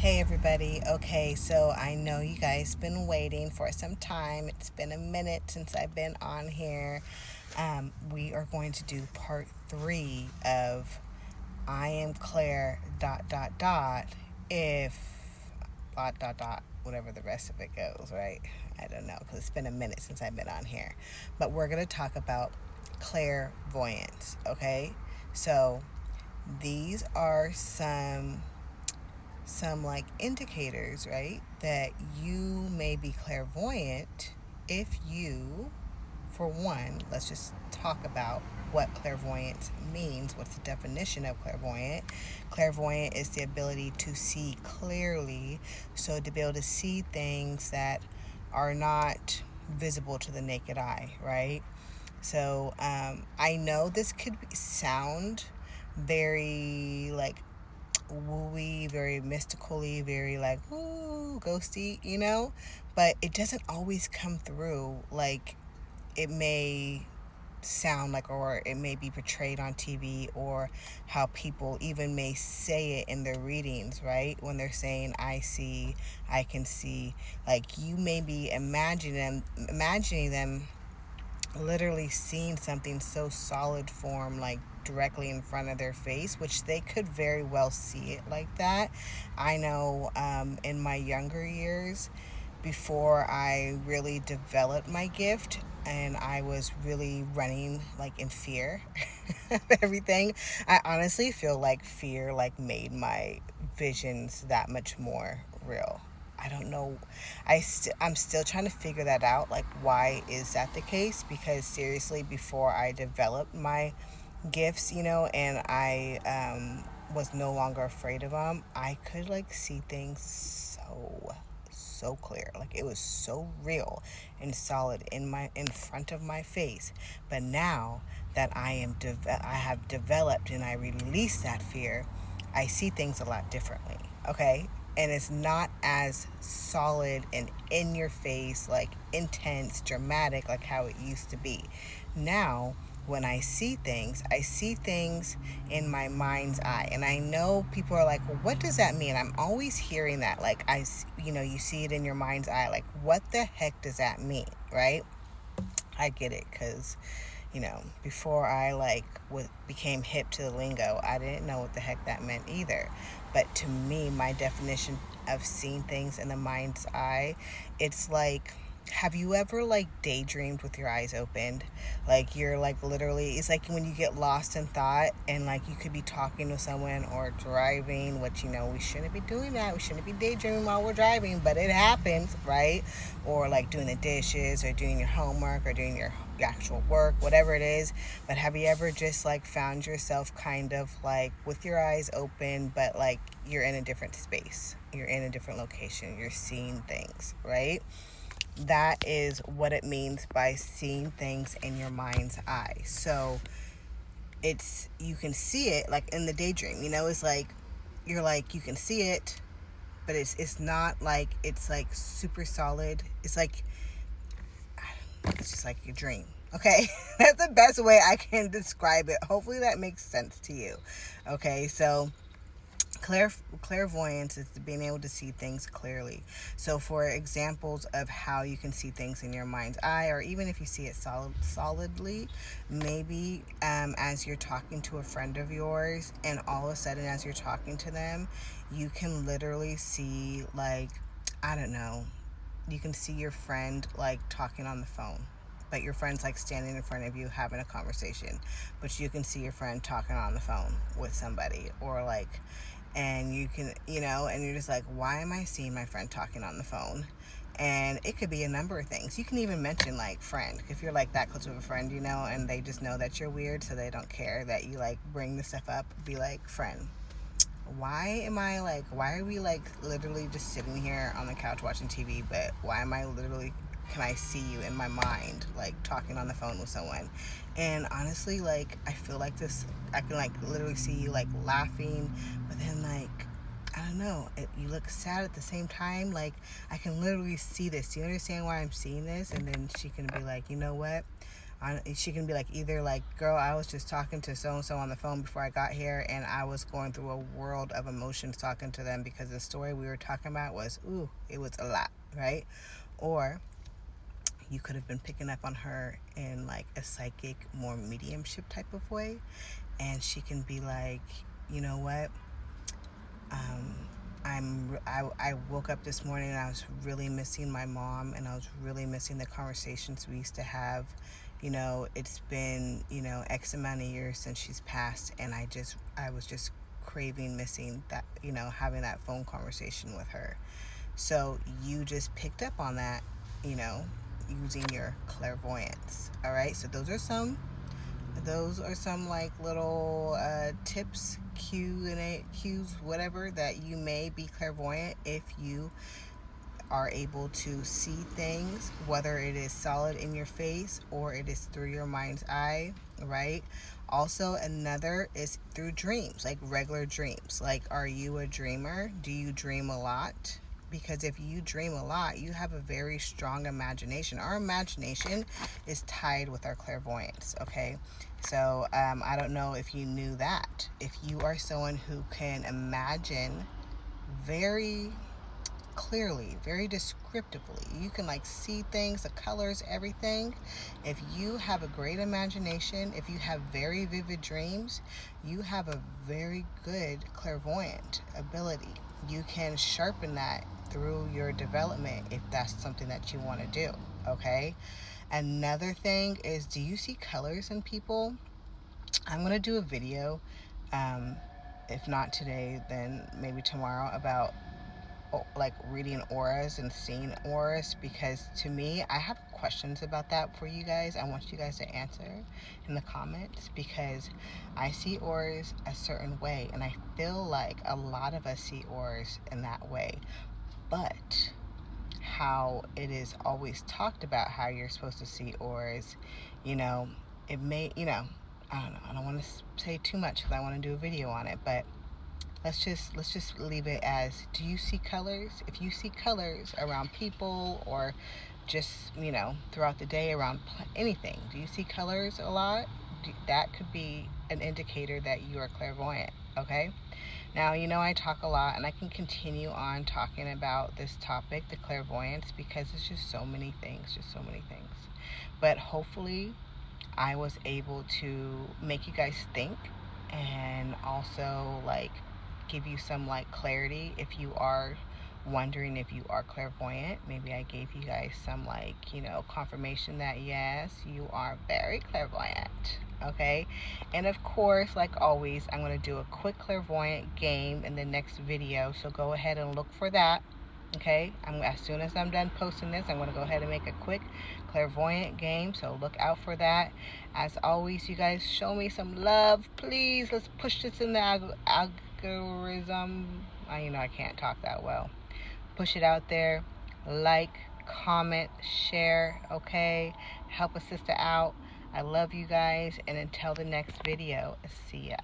Hey everybody. Okay, so I know you guys been waiting for some time. It's been a minute since I've been on here. We are going to do part 3 of I am Claire if whatever the rest of it goes, right? I don't know because it's been a minute since I've been on here. But we're going to talk about clairvoyance, okay? So these are some like indicators, right? That you may be clairvoyant if you, for one, let's just talk about what clairvoyance means. What's the definition of clairvoyant? Clairvoyant is the ability to see clearly, so to be able to see things that are not visible to the naked eye, right? So I know this could sound very like wooey, very mystically, very like ooh, ghosty, but it doesn't always come through like it may sound like, or it may be portrayed on TV, or how people even may say it in their readings, right? When they're saying I see, I can see, like you may be imagining them literally seeing something so solid form like directly in front of their face, which they could very well see it like that. I know in my younger years, before I really developed my gift and I was really running like in fear of everything, I honestly feel like fear like made my visions that much more real. I don't know. I'm still trying to figure that out. Like, why is that the case? Because seriously, before I developed my gifts, and I was no longer afraid of them, I could like see things so clear. Like it was so real and solid in front of my face. But now that I have developed and I release that fear, I see things a lot differently. Okay? And it's not as solid and in your face, like intense, dramatic, like how it used to be. Now, when I see things in my mind's eye. And I know people are like, well, what does that mean? I'm always hearing that. Like, you see it in your mind's eye. Like, what the heck does that mean? Right? I get it because, before I became hip to the lingo, I didn't know what the heck that meant either. But to me, my definition of seeing things in the mind's eye, it's like, have you ever like daydreamed with your eyes opened? Like you're like literally, it's like when you get lost in thought and like you could be talking to someone or driving, which we shouldn't be doing that. We shouldn't be daydreaming while we're driving, but it happens, right? Or like doing the dishes or doing your homework or doing your actual work, whatever it is. But have you ever just like found yourself kind of like with your eyes open, but like you're in a different space, you're in a different location, you're seeing things, right? That is what it means by seeing things in your mind's eye. So you can see it like in the daydream, it's like you're like you can see it, but it's not like it's like super solid. It's just like your dream. Okay? That's the best way I can describe it. Hopefully that makes sense to you. Okay? So clairvoyance is being able to see things clearly. So for examples of how you can see things in your mind's eye, or even if you see it solidly, maybe as you're talking to a friend of yours, and all of a sudden as you're talking to them, you can literally see, like, I don't know, you can see your friend like talking on the phone, but your friend's like standing in front of you having a conversation, but you can see your friend talking on the phone with somebody, or like, and you can, and you're just like, why am I seeing my friend talking on the phone? And it could be a number of things. You can even mention like friend, if you're like that close with a friend, and they just know that you're weird, so they don't care that you like bring the stuff up. Be like, friend, why are we like literally just sitting here on the couch watching TV, but why am I literally, can I see you in my mind like talking on the phone with someone? And honestly, like I feel like I can like literally see you like laughing, but then like I don't know, you look sad at the same time. Like I can literally see this. Do you understand why I'm seeing this? And then she can be like, you know what, She can be like, either like, girl, I was just talking to so and so on the phone before I got here, and I was going through a world of emotions talking to them because the story we were talking about was, ooh, it was a lot, right? Or you could have been picking up on her in like a psychic, more mediumship type of way, and she can be like, you know what? Um, I woke up this morning and I was really missing my mom, and I was really missing the conversations we used to have. It's been, X amount of years since she's passed, and I was just craving missing that, having that phone conversation with her. So you just picked up on that, you know, using your clairvoyance. All right. So those are some like little tips, cues, whatever, that you may be clairvoyant if you are able to see things, whether it is solid in your face or it is through your mind's eye, right? Also, another is through dreams, like regular dreams. Like, are you a dreamer? Do you dream a lot? Because if you dream a lot, you have a very strong imagination. Our imagination is tied with our clairvoyance, okay? So, I don't know if you knew that. If you are someone who can imagine very clearly, very descriptively, you can like see things, the colors, everything. If you have a great imagination, if you have very vivid dreams, you have a very good clairvoyant ability. You can sharpen that through your development if that's something that you want to do. Okay. Another thing is, do you see colors in people? I'm going to do a video, um, if not today, then maybe tomorrow, about like reading auras and seeing auras, because to me, I have questions about that for you guys. I want you guys to answer in the comments, because I see auras a certain way, and I feel like a lot of us see auras in that way. But how it is always talked about how you're supposed to see auras, you know, it may, I don't know. I don't want to say too much because I want to do a video on it, but let's just leave it as, do you see colors? If you see colors around people, or just, throughout the day around anything, do you see colors a lot? That could be an indicator that you are clairvoyant. Okay. Now, I talk a lot, and I can continue on talking about this topic, the clairvoyance, because it's just so many things, but hopefully I was able to make you guys think, and also like give you some like clarity if you are wondering if you are clairvoyant. Maybe I gave you guys some like, confirmation that yes, you are very clairvoyant. Okay. And of course, like always, I'm going to do a quick clairvoyant game in the next video. So go ahead and look for that. Okay, as soon as I'm done posting this, I'm going to go ahead and make a quick clairvoyant game, so look out for that. As always, you guys, show me some love, please. Let's push this in the algorithm. I can't talk that well. Push it out there. Like, comment, share. Okay, help a sister out. I love you guys, and until the next video, see ya.